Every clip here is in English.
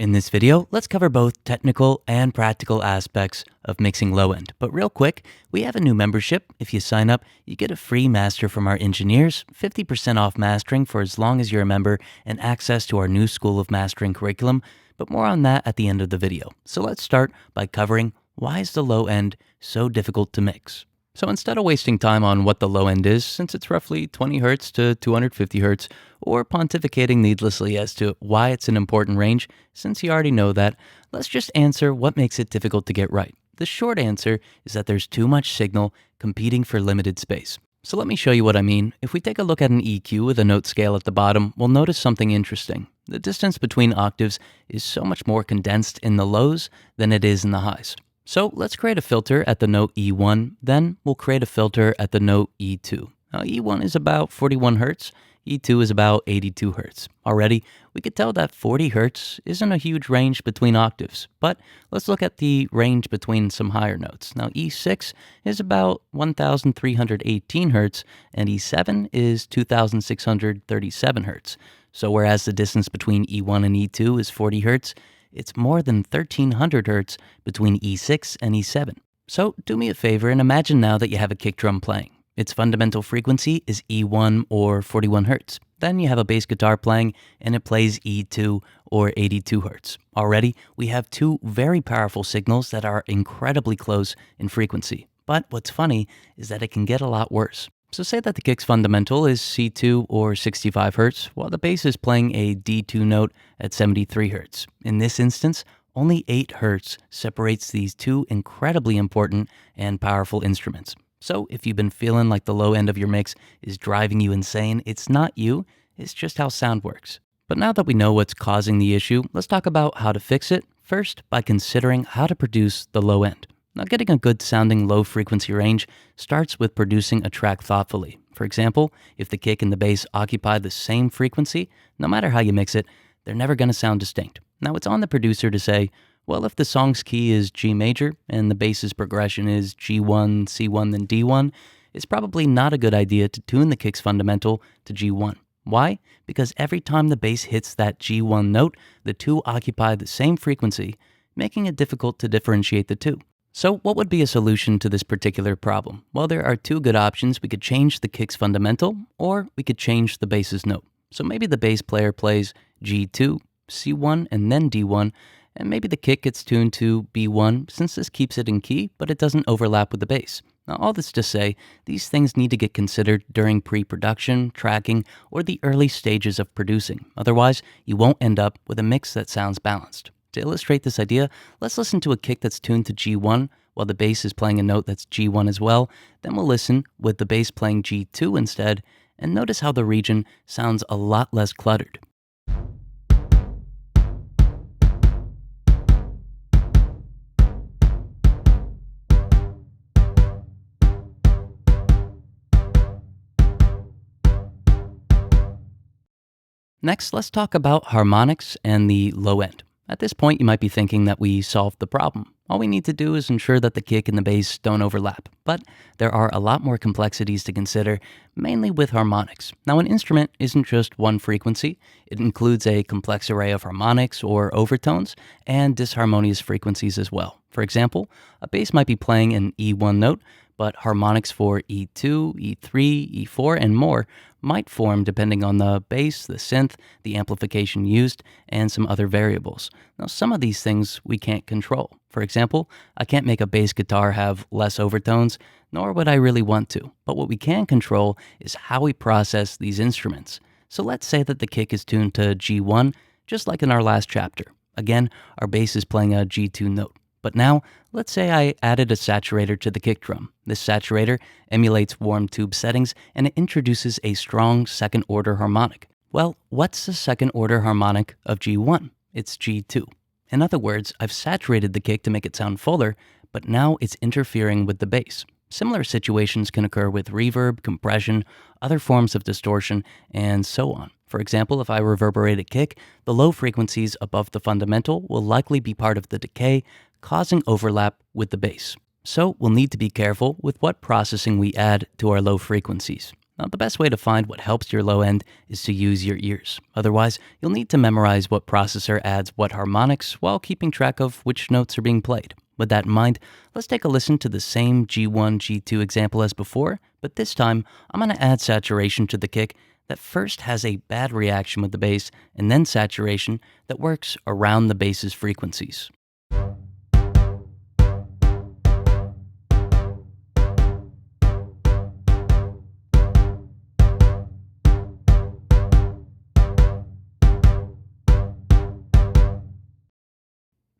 In this video, let's cover both technical and practical aspects of mixing low end. But real quick, we have a new membership. If you sign up, you get a free master from our engineers, 50% off mastering for as long as you're a member, and access to our new School of Mastering curriculum. But more on that at the end of the video. So let's start by covering why is the low end so difficult to mix. So instead of wasting time on what the low end is, since it's roughly 20 Hz to 250 Hz, or pontificating needlessly as to why it's an important range, since you already know that, let's just answer what makes it difficult to get right. The short answer is that there's too much signal competing for limited space. So let me show you what I mean. If we take a look at an EQ with a note scale at the bottom, we'll notice something interesting. The distance between octaves is so much more condensed in the lows than it is in the highs. So let's create a filter at the note E1, then we'll create a filter at the note E2. Now E1 is about 41 Hz, E2 is about 82 Hz. Already, we could tell that 40 Hz isn't a huge range between octaves, but let's look at the range between some higher notes. Now E6 is about 1318 Hz, and E7 is 2637 Hz. So whereas the distance between E1 and E2 is 40 Hz, it's more than 1300 Hz between E6 and E7. So do me a favor and imagine now that you have a kick drum playing. Its fundamental frequency is E1 or 41 Hz. Then you have a bass guitar playing and it plays E2 or 82 Hz. Already, we have two very powerful signals that are incredibly close in frequency. But what's funny is that it can get a lot worse. So say that the kick's fundamental is C2 or 65 Hz, while the bass is playing a D2 note at 73 Hz. In this instance, only 8 Hz separates these two incredibly important and powerful instruments. So if you've been feeling like the low end of your mix is driving you insane, it's not you, it's just how sound works. But now that we know what's causing the issue, let's talk about how to fix it, first by considering how to produce the low end. Now, getting a good sounding low frequency range starts with producing a track thoughtfully. For example, if the kick and the bass occupy the same frequency, no matter how you mix it, they're never going to sound distinct. Now, it's on the producer to say, well, if the song's key is G major and the bass's progression is G1, C1, then D1, it's probably not a good idea to tune the kick's fundamental to G1. Why? Because every time the bass hits that G1 note, the two occupy the same frequency, making it difficult to differentiate the two. So what would be a solution to this particular problem? Well, there are two good options. We could change the kick's fundamental, or we could change the bass's note. So maybe the bass player plays G2, C1, and then D1, and maybe the kick gets tuned to B1 since this keeps it in key, but it doesn't overlap with the bass. Now, all this to say, these things need to get considered during pre-production, tracking, or the early stages of producing. Otherwise, you won't end up with a mix that sounds balanced. To illustrate this idea, let's listen to a kick that's tuned to G1 while the bass is playing a note that's G1 as well. Then we'll listen with the bass playing G2 instead, and notice how the region sounds a lot less cluttered. Next, let's talk about harmonics and the low end. At this point, you might be thinking that we solved the problem. All we need to do is ensure that the kick and the bass don't overlap. But there are a lot more complexities to consider, mainly with harmonics. Now, an instrument isn't just one frequency. It includes a complex array of harmonics or overtones and disharmonious frequencies as well. For example, a bass might be playing an E1 note, but harmonics for E2, E3, E4, and more might form depending on the bass, the synth, the amplification used, and some other variables. Now, some of these things we can't control. For example, I can't make a bass guitar have less overtones, nor would I really want to. But what we can control is how we process these instruments. So let's say that the kick is tuned to G1, just like in our last chapter. Again, our bass is playing a G2 note. But now, let's say I added a saturator to the kick drum. This saturator emulates warm tube settings and it introduces a strong second-order harmonic. Well, what's the second-order harmonic of G1? It's G2. In other words, I've saturated the kick to make it sound fuller, but now it's interfering with the bass. Similar situations can occur with reverb, compression, other forms of distortion, and so on. For example, if I reverberate a kick, the low frequencies above the fundamental will likely be part of the decay, causing overlap with the bass. So we'll need to be careful with what processing we add to our low frequencies. Now, the best way to find what helps your low end is to use your ears. Otherwise, you'll need to memorize what processor adds what harmonics while keeping track of which notes are being played. With that in mind, let's take a listen to the same G1, G2 example as before, but this time I'm going to add saturation to the kick that first has a bad reaction with the bass, and then saturation that works around the bass's frequencies.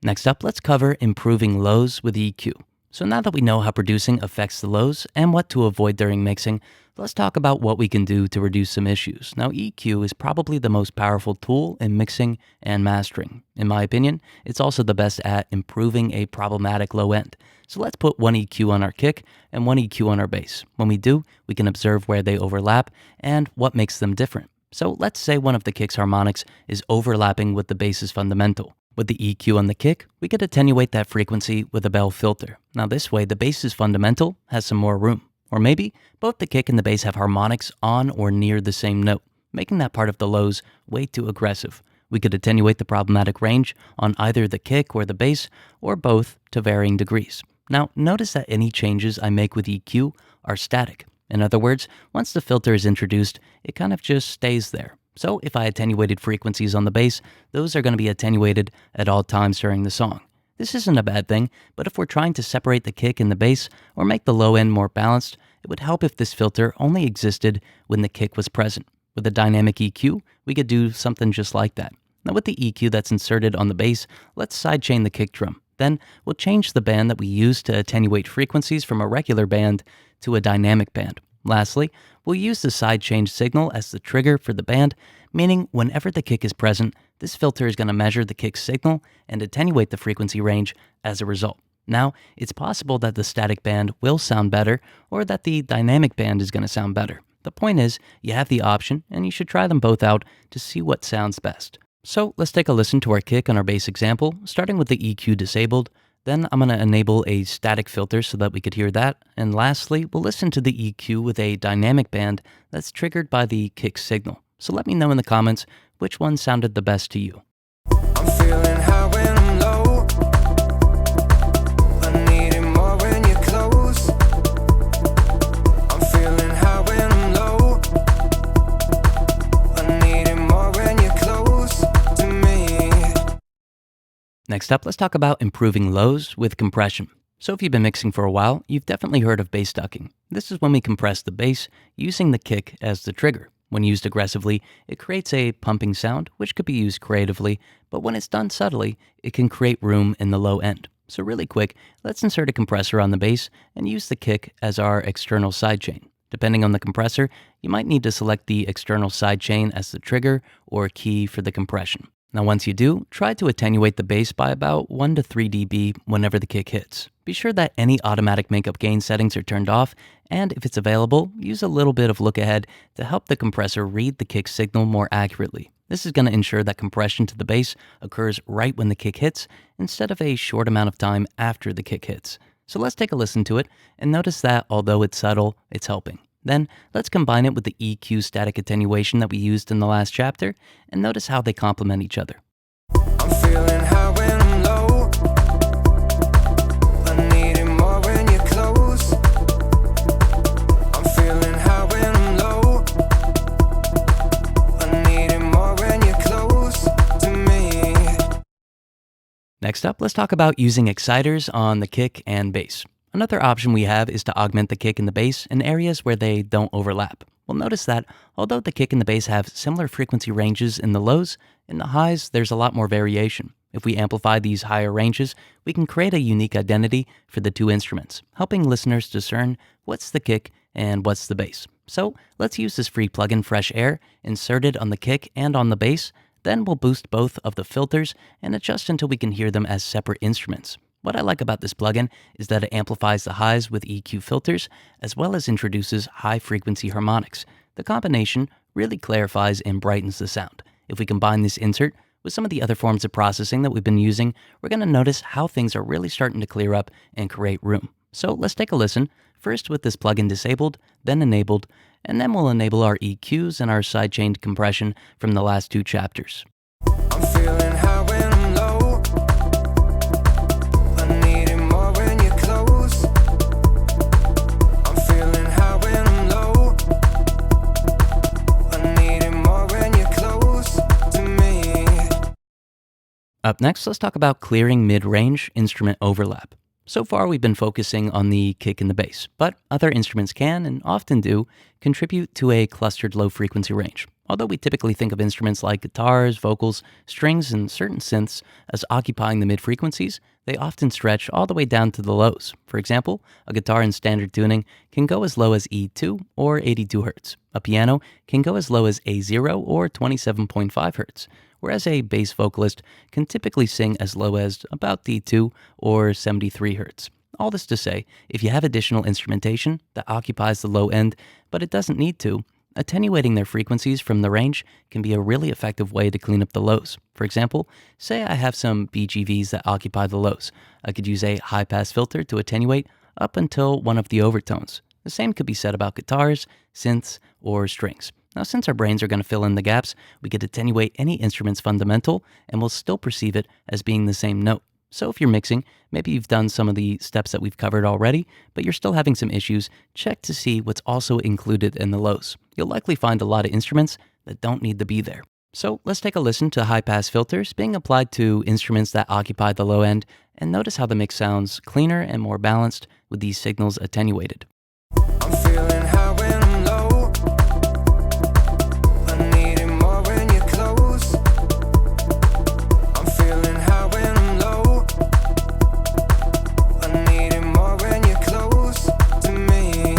Next up, let's cover improving lows with EQ. So now that we know how producing affects the lows and what to avoid during mixing, let's talk about what we can do to reduce some issues. Now, EQ is probably the most powerful tool in mixing and mastering. In my opinion, it's also the best at improving a problematic low end. So let's put one EQ on our kick and one EQ on our bass. When we do, we can observe where they overlap and what makes them different. So let's say one of the kick's harmonics is overlapping with the bass's fundamental. With the EQ on the kick, we could attenuate that frequency with a Bell filter. Now this way, the bass's fundamental has some more room. Or maybe both the kick and the bass have harmonics on or near the same note, making that part of the lows way too aggressive. We could attenuate the problematic range on either the kick or the bass, or both to varying degrees. Now notice that any changes I make with EQ are static. In other words, once the filter is introduced, it kind of just stays there. So if I attenuated frequencies on the bass, those are going to be attenuated at all times during the song. This isn't a bad thing, but if we're trying to separate the kick and the bass or make the low end more balanced, it would help if this filter only existed when the kick was present. With a dynamic EQ, we could do something just like that. Now with the EQ that's inserted on the bass, let's sidechain the kick drum. Then we'll change the band that we use to attenuate frequencies from a regular band to a dynamic band. Lastly, we'll use the sidechain signal as the trigger for the band, meaning whenever the kick is present, this filter is going to measure the kick signal and attenuate the frequency range as a result. Now, it's possible that the static band will sound better or that the dynamic band is going to sound better. The point is, you have the option and you should try them both out to see what sounds best. So let's take a listen to our kick on our bass example, starting with the EQ disabled. Then I'm going to enable a static filter so that we could hear that. And lastly, we'll listen to the EQ with a dynamic band that's triggered by the kick signal. So let me know in the comments which one sounded the best to you. I'm feeling high when I'm low. I need it more when you're close. I'm feeling high when I'm low. I need it more when you're close to me. Next up, let's talk about improving lows with compression. So if you've been mixing for a while, you've definitely heard of bass ducking. This is when we compress the bass using the kick as the trigger. When used aggressively, it creates a pumping sound, which could be used creatively, but when it's done subtly, it can create room in the low end. So really quick, let's insert a compressor on the bass and use the kick as our external sidechain. Depending on the compressor, you might need to select the external sidechain as the trigger or key for the compression. Now once you do, try to attenuate the bass by about 1 to 3 dB whenever the kick hits. Be sure that any automatic makeup gain settings are turned off, and if it's available, use a little bit of look ahead to help the compressor read the kick signal more accurately. This is going to ensure that compression to the bass occurs right when the kick hits, instead of a short amount of time after the kick hits. So let's take a listen to it, and notice that although it's subtle, it's helping. Then, let's combine it with the EQ static attenuation that we used in the last chapter, and notice how they complement each other. I'm feeling high when I'm low. I need it more when you're close. I'm feeling high when I'm low. I need it more when you're close to me. Next up, let's talk about using exciters on the kick and bass. Another option we have is to augment the kick and the bass in areas where they don't overlap. We'll notice that although the kick and the bass have similar frequency ranges in the lows, in the highs there's a lot more variation. If we amplify these higher ranges, we can create a unique identity for the two instruments, helping listeners discern what's the kick and what's the bass. So let's use this free plugin Fresh Air, inserted on the kick and on the bass. Then we'll boost both of the filters and adjust until we can hear them as separate instruments. What I like about this plugin is that it amplifies the highs with EQ filters, as well as introduces high-frequency harmonics. The combination really clarifies and brightens the sound. If we combine this insert with some of the other forms of processing that we've been using, we're going to notice how things are really starting to clear up and create room. So let's take a listen, first with this plugin disabled, then enabled, and then we'll enable our EQs and our sidechained compression from the last 2 chapters. I'm feeling high when I'm low. I need it more when you're close. I'm feeling high when I'm low. I need it more when you're close to me. Up next, let's talk about clearing mid-range instrument overlap. So far, we've been focusing on the kick and the bass, but other instruments can, and often do, contribute to a clustered low-frequency range. Although we typically think of instruments like guitars, vocals, strings, and certain synths as occupying the mid-frequencies, they often stretch all the way down to the lows. For example, a guitar in standard tuning can go as low as E2 or 82 Hz. A piano can go as low as A0 or 27.5 Hz. Whereas a bass vocalist can typically sing as low as about D2 or 73 Hz. All this to say, if you have additional instrumentation that occupies the low end, but it doesn't need to, attenuating their frequencies from the range can be a really effective way to clean up the lows. For example, say I have some BGVs that occupy the lows. I could use a high-pass filter to attenuate up until one of the overtones. The same could be said about guitars, synths, or strings. Now, since our brains are going to fill in the gaps, we could attenuate any instrument's fundamental, and we'll still perceive it as being the same note. So if you're mixing, maybe you've done some of the steps that we've covered already, but you're still having some issues, check to see what's also included in the lows. You'll likely find a lot of instruments that don't need to be there. So let's take a listen to high-pass filters being applied to instruments that occupy the low end, and notice how the mix sounds cleaner and more balanced with these signals attenuated. I'm feeling high when I'm low. I need it more when you're close. I'm feeling high when I'm low. I need it more when you're close to me.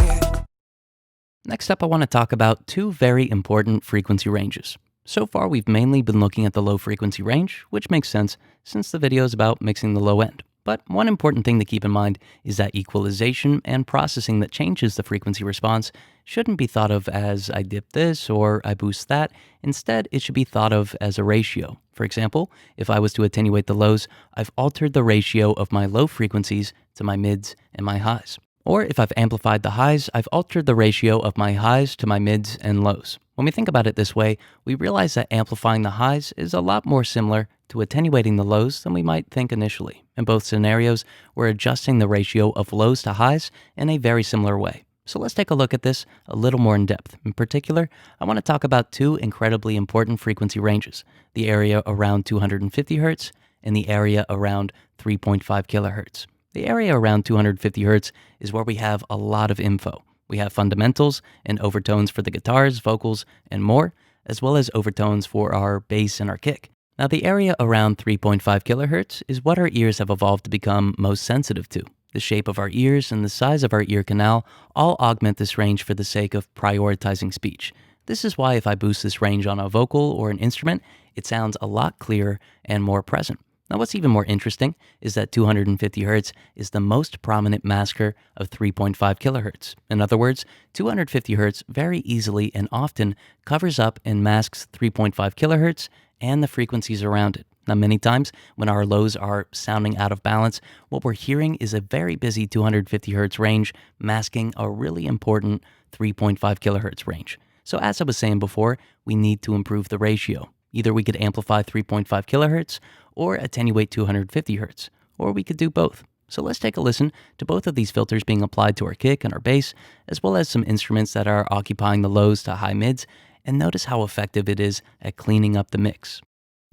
Next up, I want to talk about 2 very important frequency ranges. So far, we've mainly been looking at the low frequency range, which makes sense since the video is about mixing the low end. But one important thing to keep in mind is that equalization and processing that changes the frequency response shouldn't be thought of as I dip this or I boost that. Instead, it should be thought of as a ratio. For example, if I was to attenuate the lows, I've altered the ratio of my low frequencies to my mids and my highs. Or if I've amplified the highs, I've altered the ratio of my highs to my mids and lows. When we think about it this way, we realize that amplifying the highs is a lot more similar to attenuating the lows than we might think initially. In both scenarios, we're adjusting the ratio of lows to highs in a very similar way. So let's take a look at this a little more in depth. In particular, I want to talk about 2 incredibly important frequency ranges, the area around 250 Hz and the area around 3.5 kHz. The area around 250 Hz is where we have a lot of info. We have fundamentals and overtones for the guitars, vocals, and more, as well as overtones for our bass and our kick. Now, the area around 3.5 kHz is what our ears have evolved to become most sensitive to. The shape of our ears and the size of our ear canal all augment this range for the sake of prioritizing speech. This is why if I boost this range on a vocal or an instrument, it sounds a lot clearer and more present. Now, what's even more interesting is that 250 Hz is the most prominent masker of 3.5 kHz. In other words, 250 Hz very easily and often covers up and masks 3.5 kHz and the frequencies around it. Now, many times when our lows are sounding out of balance, what we're hearing is a very busy 250 Hz range masking a really important 3.5 kHz range. So as I was saying before, we need to improve the ratio. Either we could amplify 3.5 kHz or attenuate 250 Hz, or we could do both. So let's take a listen to both of these filters being applied to our kick and our bass, as well as some instruments that are occupying the lows to high mids, and notice how effective it is at cleaning up the mix.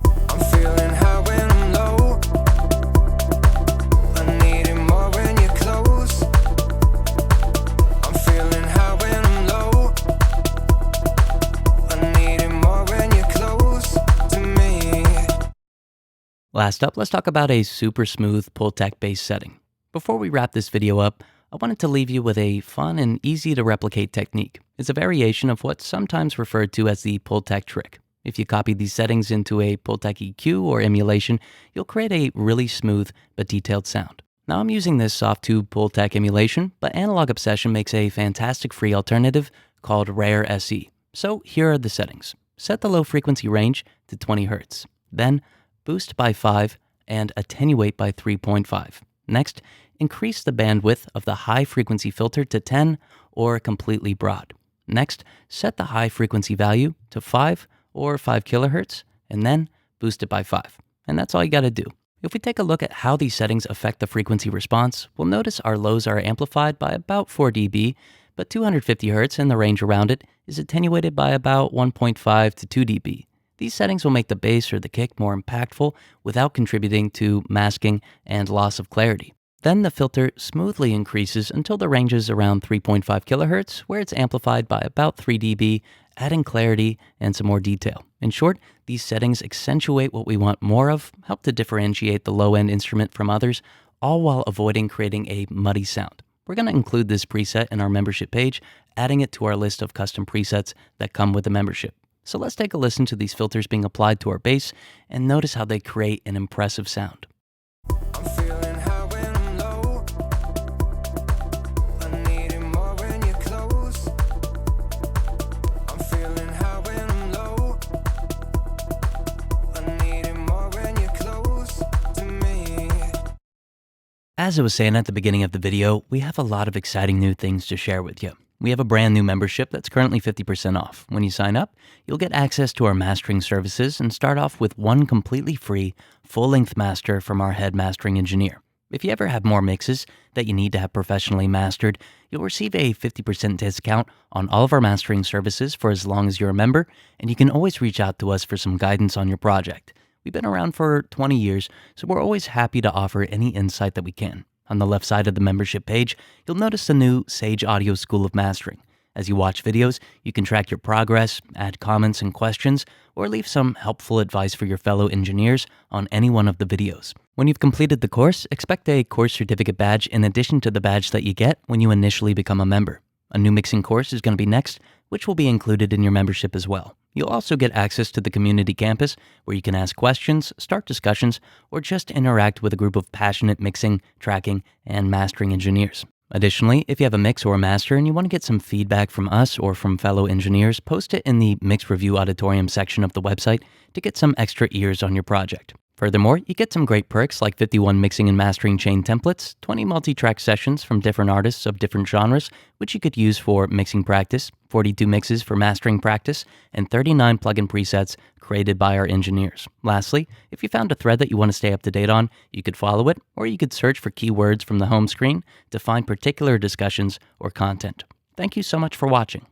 I'm feeling high when I'm low. I need it more when you're close. I'm feeling high when I'm low. I need it more when you're close to me. Last up, let's talk about a super smooth Pultec bass setting. Before we wrap this video up, I wanted to leave you with a fun and easy to replicate technique. It's a variation of what's sometimes referred to as the Pultec trick. If you copy these settings into a Pultec EQ or emulation, you'll create a really smooth but detailed sound. Now I'm using this Softube Pultec emulation, but Analog Obsession makes a fantastic free alternative called Rare SE. So here are the settings. Set the low frequency range to 20 Hz. Then boost by 5 and attenuate by 3.5. Next, increase the bandwidth of the high frequency filter to 10 or completely broad. Next, set the high frequency value to 5 or 5 kilohertz, and then boost it by 5. And that's all you gotta do. If we take a look at how these settings affect the frequency response, we'll notice our lows are amplified by about 4 dB, but 250 Hz and the range around it is attenuated by about 1.5 to 2 dB. These settings will make the bass or the kick more impactful without contributing to masking and loss of clarity. Then the filter smoothly increases until the range is around 3.5 kilohertz, where it's amplified by about 3 dB, adding clarity and some more detail. In short, these settings accentuate what we want more of, help to differentiate the low-end instrument from others, all while avoiding creating a muddy sound. We're going to include this preset in our membership page, adding it to our list of custom presets that come with the membership. So let's take a listen to these filters being applied to our bass and notice how they create an impressive sound. I'm feeling high when I'm low. I need it more when you're close. I'm feeling high when I'm low. I need it more when you're close to me. As I was saying at the beginning of the video, we have a lot of exciting new things to share with you. We have a brand new membership that's currently 50% off. When you sign up, you'll get access to our mastering services and start off with one completely free, full-length master from our head mastering engineer. If you ever have more mixes that you need to have professionally mastered, you'll receive a 50% discount on all of our mastering services for as long as you're a member, and you can always reach out to us for some guidance on your project. We've been around for 20 years, so we're always happy to offer any insight that we can. On the left side of the membership page, you'll notice the new Sage Audio School of Mastering. As you watch videos, you can track your progress, add comments and questions, or leave some helpful advice for your fellow engineers on any one of the videos. When you've completed the course, expect a course certificate badge in addition to the badge that you get when you initially become a member. A new mixing course is going to be next, which will be included in your membership as well. You'll also get access to the community campus where you can ask questions, start discussions, or just interact with a group of passionate mixing, tracking, and mastering engineers. Additionally, if you have a mix or a master and you want to get some feedback from us or from fellow engineers, post it in the Mix Review Auditorium section of the website to get some extra ears on your project. Furthermore, you get some great perks like 51 mixing and mastering chain templates, 20 multi-track sessions from different artists of different genres, which you could use for mixing practice, 42 mixes for mastering practice, and 39 plugin presets created by our engineers. Lastly, if you found a thread that you want to stay up to date on, you could follow it, or you could search for keywords from the home screen to find particular discussions or content. Thank you so much for watching.